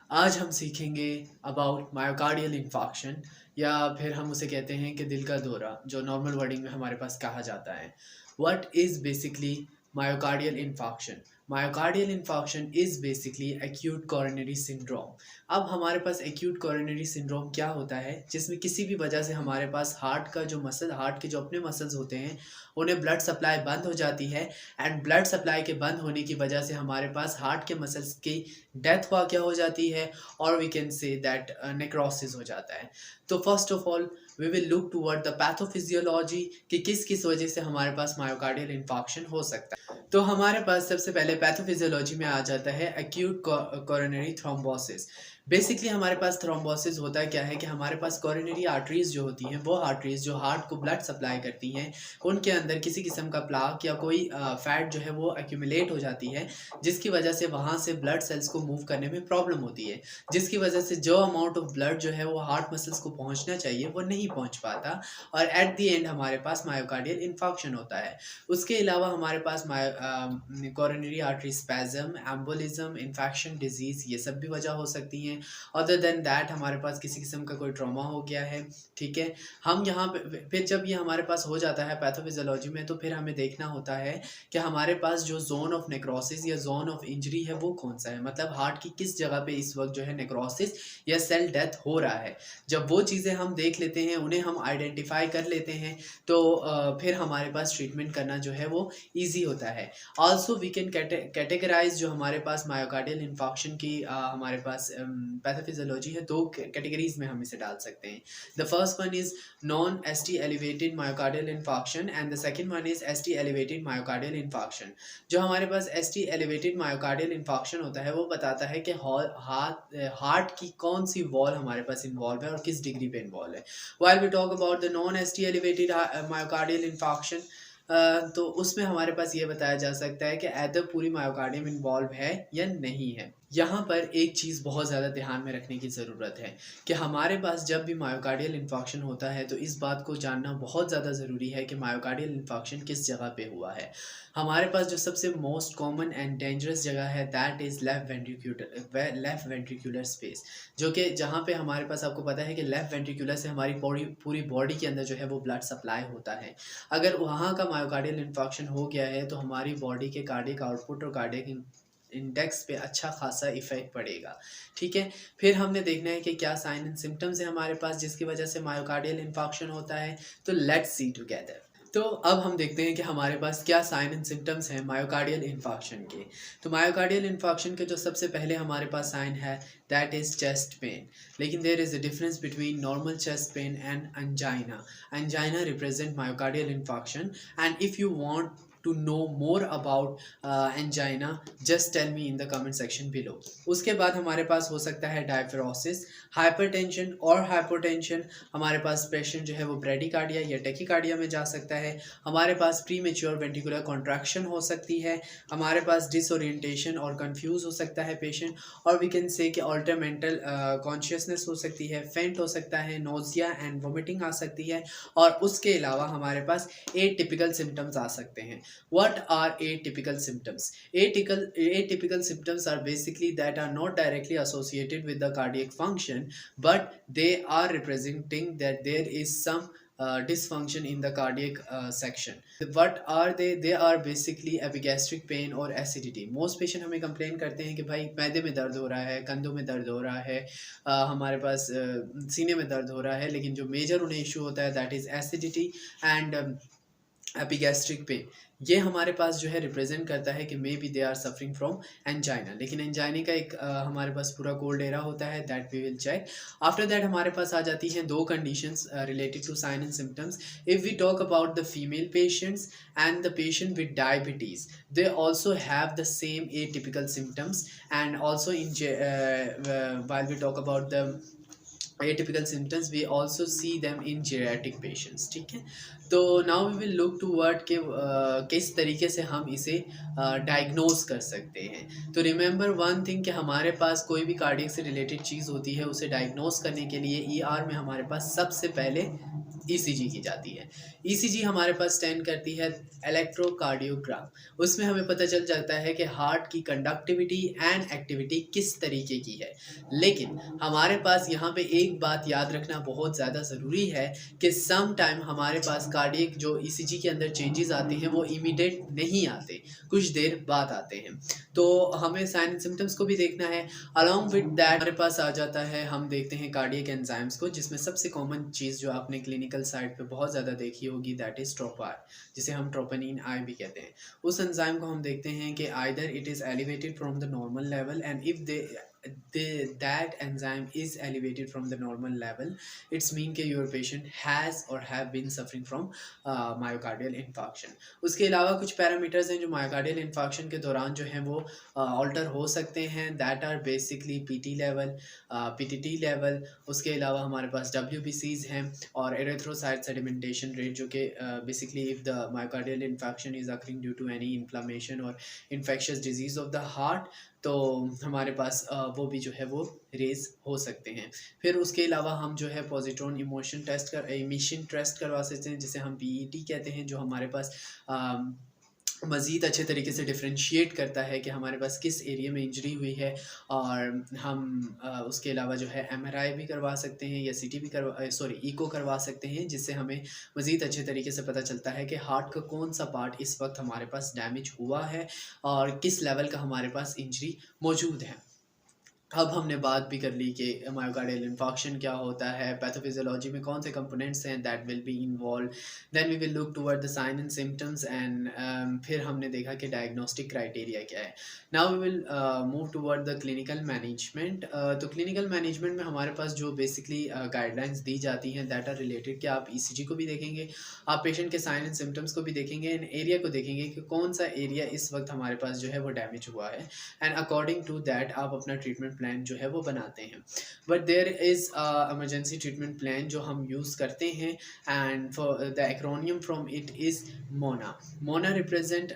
आज हम सीखेंगे अबाउट मायोकार्डियल इन्फार्क्शन या फिर हम उसे कहते हैं कि दिल का दौरा, जो नॉर्मल वर्डिंग में हमारे पास कहा जाता है। What is basically myocardial infarction? Myocardial infarction is basically acute coronary syndrome. अब हमारे पास एक्यूट कोरोनरी सिंड्रोम क्या होता है, जिसमें किसी भी वजह से हमारे पास हार्ट के जो अपने मसल्स होते हैं, उन्हें ब्लड सप्लाई बंद हो जाती है। एंड ब्लड सप्लाई के बंद होने की वजह से हमारे पास हार्ट के मसल्स की डेथ क्या हो जाती है, और we can say that necrosis हो जाता है। तो first of all we will look toward the pathophysiology कि किस किस वजह से हमारे पास मायोकार्डियल इन्फार्क्शन हो सकता है। तो हमारे पास सबसे पहले पैथोफिजियोलॉजी में आ जाता है एक्यूट कोरोनरी थ्रोम्बोसिस। बेसिकली हमारे पास थ्रोम्बोसिस होता है क्या है कि हमारे पास कोरोनरी आर्टरीज जो होती हैं, वो आर्टरीज जो हार्ट को ब्लड सप्लाई करती हैं, उनके अंदर किसी किस्म का प्लाक या कोई फैट जो है वो एक्यूमुलेट हो जाती है, जिसकी वजह से वहाँ से ब्लड सेल्स को मूव करने में प्रॉब्लम होती है, जिसकी वजह से जो अमाउंट ऑफ ब्लड जो है वो हार्ट मसल्स को पहुँचना चाहिए वो नहीं पहुँच पाता, और एट द एंड हमारे पास मायोकार्डियल इन्फार्क्शन होता है। उसके अलावा हमारे पास coronary artery spasm, embolism, infection, disease, ये सब भी वजह हो सकती हैं। अदर देन दैट हमारे पास किसी किस्म का कोई ट्रॉमा हो गया है, ठीक है। हम यहाँ पे फिर जब ये हमारे पास हो जाता है पैथोफिजियोलॉजी में, तो फिर हमें देखना होता है कि हमारे पास जो जोन ऑफ नेक्रोसिस या जोन ऑफ इंजरी है वो कौन सा है, मतलब हार्ट की किस जगह पे इस वक्त जो है नेक्रोसिस या सेल डेथ हो रहा है। जब वो चीज़ें हम देख लेते हैं, उन्हें हम आइडेंटिफाई कर लेते हैं, तो फिर हमारे पास ट्रीटमेंट करना जो है वो ईजी होता है। ऑल्सो वी कैन कैटेगराइज जो हमारे पास मायोकार्डियल इन्फार्क्शन की हमारे पास पैथोफिजियोलॉजी है, दो कैटेगरीज में हम इसे डाल सकते हैं। The first one is non-ST elevated myocardial infarction and the second one is ST elevated myocardial infarction। जो हमारे पास ST elevated myocardial infarction होता है, वो बताता है कि हार्ट की कौन सी वॉल हमारे पास इन्वॉल्व है और किस डिग्री पे इन्वॉल्व है। while we talk about the non-ST elevated myocardial infarction, तो उसमें हमारे पास ये बताया जा सकता है कि ऐदर पूरी मायोकार्डियम इन्वॉल्व है या नहीं है। यहाँ पर एक चीज़ बहुत ज़्यादा ध्यान में रखने की ज़रूरत है कि हमारे पास जब भी मायोकार्डियल इन्फार्क्शन होता है, तो इस बात को जानना बहुत ज़्यादा ज़रूरी है कि मायोकार्डियल इन्फार्क्शन किस जगह पे हुआ है। हमारे पास जो सबसे मोस्ट कॉमन एंड डेंजरस जगह है, that is left ventricular space, जो कि जहाँ पे हमारे पास आपको पता है कि लेफ़्ट वेंट्रिकुलर से हमारी पूरी बॉडी के अंदर जो है वो ब्लड सप्लाई होता है। अगर वहाँ का मायोकार्डियल इन्फार्क्शन हो गया है, तो हमारी बॉडी के कार्डियक आउटपुट और कार्डियक इंडेक्स पे अच्छा खासा इफेक्ट पड़ेगा, ठीक है। फिर हमने देखना है कि क्या साइन एंड सिम्टम्स है हमारे पास जिसकी वजह से मायोकार्डियल इन्फार्क्शन होता है। तो लेट्स सी टुगेदर। तो अब हम देखते हैं कि हमारे पास क्या साइन एंड सिम्टम्स हैं मायोकार्डियल इन्फार्क्शन के। तो मायोकार्डियल इन्फार्क्शन के जो सबसे पहले हमारे पास साइन है, दैट इज़ चेस्ट पेन। लेकिन there is a difference between normal chest pain and angina. Angina represent myocardial infarction, and if you want to know more about angina, just tell me in the comment section below। उसके बाद हमारे पास हो सकता है डायफिरोसिस, hypertension और hypotension. हमारे पास patient जो है वो ब्रेडिकार्डिया या टेकिकार्डिया में जा सकता है। हमारे पास प्रीमेच्योर वेंट्रिकुलर कॉन्ट्रैक्शन हो सकती है। हमारे पास डिसओरिएंटेशन और कंफ्यूज हो सकता है पेशेंट, और वी कैन से कि ऑल्टर मेंटल कॉन्शियसनेस हो सकती है, फेंट हो सकता है, नोजिया एंड वोमिटिंग आ सकती है, और उसके अलावा हमारे पास एटिपिकल सिम्टम्स आ सकते हैं। What are atypical symptoms? Atypical symptoms are basically that are not directly associated with the cardiac function, but they are representing that there is some dysfunction in the cardiac section. What are they? They are basically epigastric pain or acidity. Most patient हमें complain करते हैं कि भाई मैदे में दर्द हो रहा है, कंधों में दर्द हो रहा है, हमारे पास सीने में दर्द हो रहा है, लेकिन जो मेजर उन्हें इशू होता है that is acidity and epigastric pain. ये हमारे पास जो है रिप्रेजेंट करता है कि maybe they are suffering from angina, लेकिन एंजाइना का एक हमारे पास पूरा कोल्ड एरा होता है, that we will check. After that हमारे पास आ जाती हैं दो conditions related to sign and symptoms. If we talk about the female patients and the patient with diabetes, they also have the same atypical symptoms, and also in while we talk about the atypical symptoms we also see them in geriatric patients, ठीक है। तो now we will look toward के किस तरीके से हम इसे diagnose कर सकते हैं। तो रिमेंबर वन थिंग कि हमारे पास कोई भी कार्डियक से रिलेटेड चीज़ होती है, उसे डायग्नोज करने के लिए ईआर में हमारे पास सबसे पहले ईसीजी की जाती है। ईसीजी हमारे पास स्टैंड करती है इलेक्ट्रोकार्डियोग्राम। उसमें हमें पता चल जाता है कि हार्ट की कंडक्टिविटी एंड एक्टिविटी किस तरीके की है। लेकिन हमारे पास यहाँ पे एक बात याद रखना बहुत ज़्यादा ज़रूरी है कि सम टाइम हमारे पास कार्डियक जो ईसीजी के अंदर चेंजेस आते हैं वो इमीडिएट नहीं आते, कुछ देर बाद आते हैं। तो हमें साइन एंड सिम्टम्स को भी देखना है। अलॉन्ग विद दैट हमारे पास आ जाता है, हम देखते हैं कार्डियक एंजाइम्स को, जिसमें सबसे कॉमन चीज़ जो आपने क्लिनिकल साइड पे बहुत ज़्यादा देखी होगी दैट इज़ ट्रोपार, जिसे हम ट्रोपोनिन आई भी कहते हैं। उस एंजाइम को हम देखते हैं कि either it is elevated from the normal level and if that enzyme is elevated from the normal level, it's mean कि your patient has or have been suffering from myocardial infarction। उसके अलावा कुछ parameters हैं जो myocardial infarction के दौरान जो हैं वो ऑल्टर हो सकते हैं, that are basically PT level, PTT level. उसके अलावा हमारे पास WBCs हैं और एरिथ्रोसाइट सेडिमेंटेशन रेट, जो कि basically if the myocardial infarction is occurring due to any inflammation or infectious disease of the heart, तो हमारे पास वो भी जो है वो रेज हो सकते हैं। फिर उसके अलावा हम जो है पॉजिट्रॉन इमोशन टेस्ट करवा सकते हैं, जिसे हम पीईटी कहते हैं, जो हमारे पास मज़ीद अच्छे तरीके से डिफ्रेंशिएट करता है कि हमारे पास किस एरिया में इंजरी हुई है। और हम उसके अलावा जो है MRI भी करवा सकते हैं या CT भी ईको करवा सकते हैं, जिससे हमें मज़ीद अच्छे तरीके से पता चलता है कि हार्ट का कौन सा पार्ट इस वक्त हमारे पास डैमेज हुआ है और किस लेवल का हमारे पास इंजरी मौजूद है। अब हमने बात भी कर ली कि मायोकार्डियल इन्फॉक्शन क्या होता है, पैथोफिजियोलॉजी में कौन से कंपोनेंट्स हैं that will be involve, then we will look toward the sign and symptoms and फिर हमने देखा कि डायग्नोस्टिक क्राइटेरिया क्या है। Now we will move toward the clinical management. तो क्लिनिकल मैनेजमेंट में हमारे पास जो बेसिकली गाइडलाइंस दी जाती हैं दैट आर रिलेटेड कि आप ECG को भी देखेंगे, आप पेशेंट के साइन एंड सिम्टम्स को भी देखेंगे एंड एरिया को देखेंगे कि कौन सा एरिया इस वक्त हमारे पास जो है वो डैमेज हुआ है, एंड अकॉर्डिंग टू दैट आप अपना ट्रीटमेंट प्लान जो है वो बनाते हैं। But there is emergency treatment plan जो हम यूज़ करते हैं, and for the acronym from it is MONA. MONA represent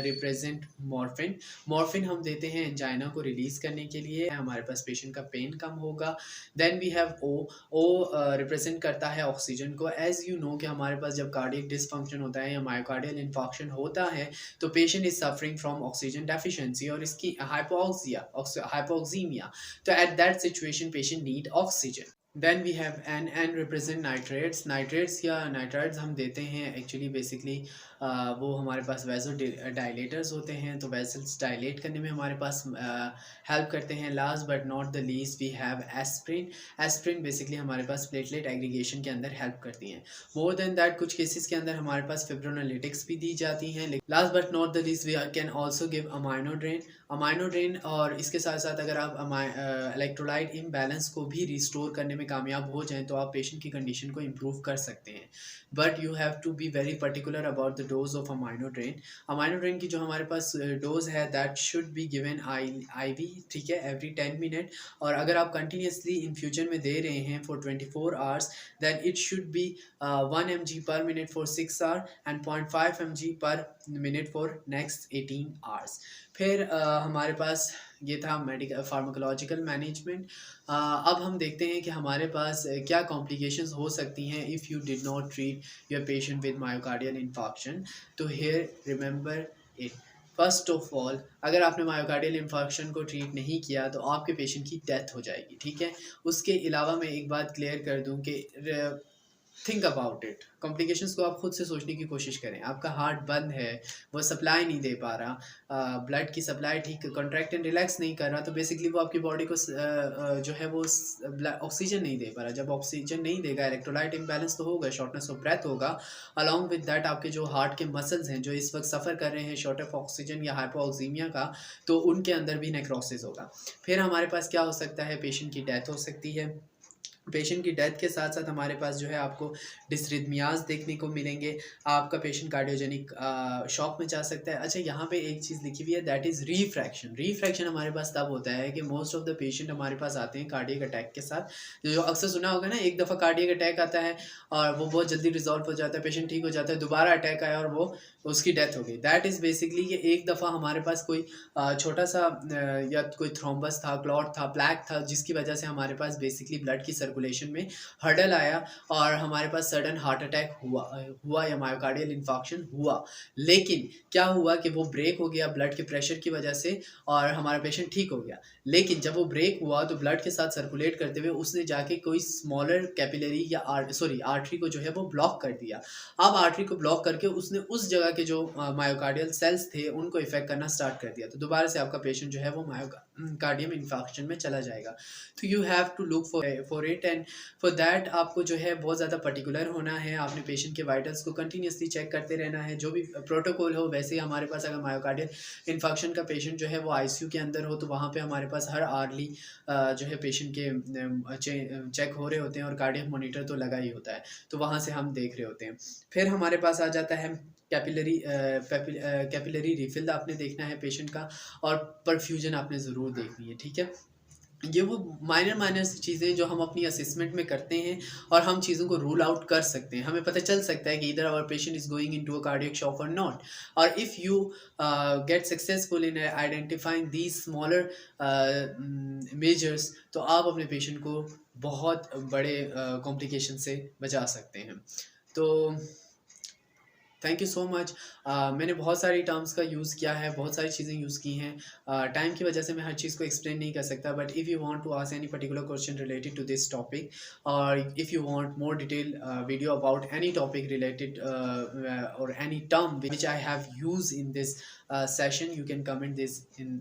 represent morphine. Morphine हम देते हैं एंजाइना को रिलीज़ करने के लिए, हमारे पास पेशेंट का पेन कम होगा। Then we have O represent करता है ऑक्सीजन को। एज़ यू नो कि हमारे पास जब कार्डियक डिसफंक्शन होता है या मायोकार्डियल इन्फॉक्शन होता है तो patient is suffering from oxygen deficiency और इसकी hypoxemia, तो at that situation patient need oxygen। Then we have N represent nitrates। nitrates या nitrites हम देते हैं एक्चुअली बेसिकली वो हमारे पास वेजो डायलेटर्स होते हैं, तो वेजल्स डायलेट करने में हमारे पास हेल्प करते हैं। Last but not the least we have aspirin. Aspirin basically हमारे पास प्लेटलेट एग्रीगेशन के अंदर हेल्प करती हैं। मोर देन दैट कुछ केसेस के अंदर हमारे पास फिब्रोनोलिटिक्स भी दी जाती हैं। Last but not the least we can also give amiodarone. और इसके साथ साथ अगर आप इलेक्ट्रोलाइट इम्बैलेंस को भी रिस्टोर करने में कामयाब हो जाएं तो आप पेशेंट की कंडीशन को इम्प्रूव कर सकते हैं। But you have to be very particular about the dose of amiodarone. Amiodarone की जो हमारे पास डोज है that should be given IV, ठीक है, एवरी 10 मिनट। और अगर आप कंटिन्यूसली इन फ्यूचर में दे रहे हैं for 24 hours then it should be 1 mg per minute for 6 hour and 0.5 mg per minute for next 18 hours. फिर हमारे पास ये था मेडिकल फार्माकोलॉजिकल मैनेजमेंट। अब हम देखते हैं कि हमारे पास क्या कॉम्प्लिकेशंस हो सकती हैं if you did not treat your patient with myocardial infarction. तो here remember it, first of all अगर आपने मायोकार्डियल इन्फॉक्शन को ट्रीट नहीं किया तो आपके पेशेंट की डेथ हो जाएगी, ठीक है। उसके अलावा मैं एक बात क्लियर कर दूं कि थिंक अबाउट इट, कॉम्प्लिकेशंस को आप खुद से सोचने की कोशिश करें। आपका हार्ट बंद है, वो सप्लाई नहीं दे पा रहा, ब्लड की सप्लाई ठीक कॉन्ट्रैक्ट एंड रिलैक्स नहीं कर रहा, तो बेसिकली वो आपकी बॉडी को जो है वो ऑक्सीजन नहीं दे पा रहा। जब ऑक्सीजन नहीं देगा इलेक्ट्रोलाइट इम्बैलेंस तो होगा, शॉर्टनेस ऑफ ब्रेथ होगा। अलॉन्ग विद दैट आपके जो हार्ट के मसल्स हैं जो इस वक्त सफ़र कर रहे हैं शॉर्ट ऑफ ऑक्सीजन या हाइपोऑक्सीमिया का, तो उनके अंदर भी नेक्रोसिस होगा। फिर हमारे पास क्या हो सकता है, पेशेंट की डेथ हो सकती है। पेशेंट की डेथ के साथ साथ हमारे पास जो है आपको डिसरिथमियाज देखने को मिलेंगे, आपका पेशेंट कार्डियोजेनिक शॉक में जा सकता है। अच्छा, यहाँ पे एक चीज़ लिखी हुई है दैट इज़ रीफ्रैक्शन। रीफ्रैक्शन हमारे पास तब होता है कि मोस्ट ऑफ द पेशेंट हमारे पास आते हैं कार्डियक अटैक के साथ। जो अक्सर सुना होगा ना, एक दफ़ा कार्डियक अटैक आता है और वो बहुत जल्दी रिजॉल्व हो जाता है, पेशेंट ठीक हो जाता है, दोबारा अटैक आया और वो उसकी डेथ हो गई। दैट इज़ बेसिकली कि एक दफ़ा हमारे पास कोई छोटा सा या कोई थ्रोम्बस था, क्लॉट था, प्लैक था, जिसकी वजह से हमारे पास बेसिकली ब्लड की सर्कुलेशन में हर्डल आया और हमारे पास सडन हार्ट अटैक हुआ या मायोकार्डियल इन्फॉक्शन हुआ। लेकिन क्या हुआ कि वो ब्रेक हो गया ब्लड के प्रेशर की वजह से और हमारा पेशेंट ठीक हो गया। लेकिन जब वो ब्रेक हुआ तो ब्लड के साथ सर्कुलेट करते हुए उसने जाके कोई स्मॉलर कैपिलरी या आर्टरी को जो है वो ब्लॉक कर दिया। अब आर्टरी को ब्लॉक करके उसने उस जगह के जो मायोकार्डियल सेल्स थे उनको इफेक्ट करना स्टार्ट कर दिया। तो दोबारा से आपका पेशेंट जो है वो मायोकार्डियम इन्फेक्शन में चला जाएगा। तो you have to look for it, and for that आपको जो है बहुत ज़्यादा पर्टिकुलर होना है। आपने पेशेंट के वाइटल्स को कंटिन्यूसली चेक करते रहना है। जो भी प्रोटोकॉल हो वैसे ही हमारे पास अगर मायोकार्डियल इन्फेक्शन का पेशेंट जो है वो आईसीयू के अंदर हो तो वहाँ पे हमारे पास हर आर्ली जो है पेशेंट के चेक हो रहे होते हैं और कार्डियक मॉनिटर तो लगा ही होता है, तो वहाँ से हम देख रहे होते हैं। फिर हमारे पास आ जाता है कैपिलरी रिफिल आपने देखना है पेशेंट का, और परफ्यूजन आपने ज़रूर देखनी है। ठीक है, ये वो माइनर सी चीज़ें जो हम अपनी असेसमेंट में करते हैं और हम चीज़ों को रूल आउट कर सकते हैं। हमें पता चल सकता है कि इधर our patient is going into a cardiac shock और नॉट। और if you get successful in identifying these smaller measures, तो आप अपने पेशेंट को बहुत बड़े कॉम्प्लिकेशन से बचा सकते हैं। तो थैंक यू सो मच। मैंने बहुत सारी टर्म्स का यूज़ किया है, बहुत सारी चीज़ें यूज़ की हैं। टाइम की वजह से मैं हर चीज़ को एक्सप्लेन नहीं कर सकता, but if you want to ask any particular question related to this topic, और if you want more detail video about any topic related और any term which I have use in this session, you can comment this in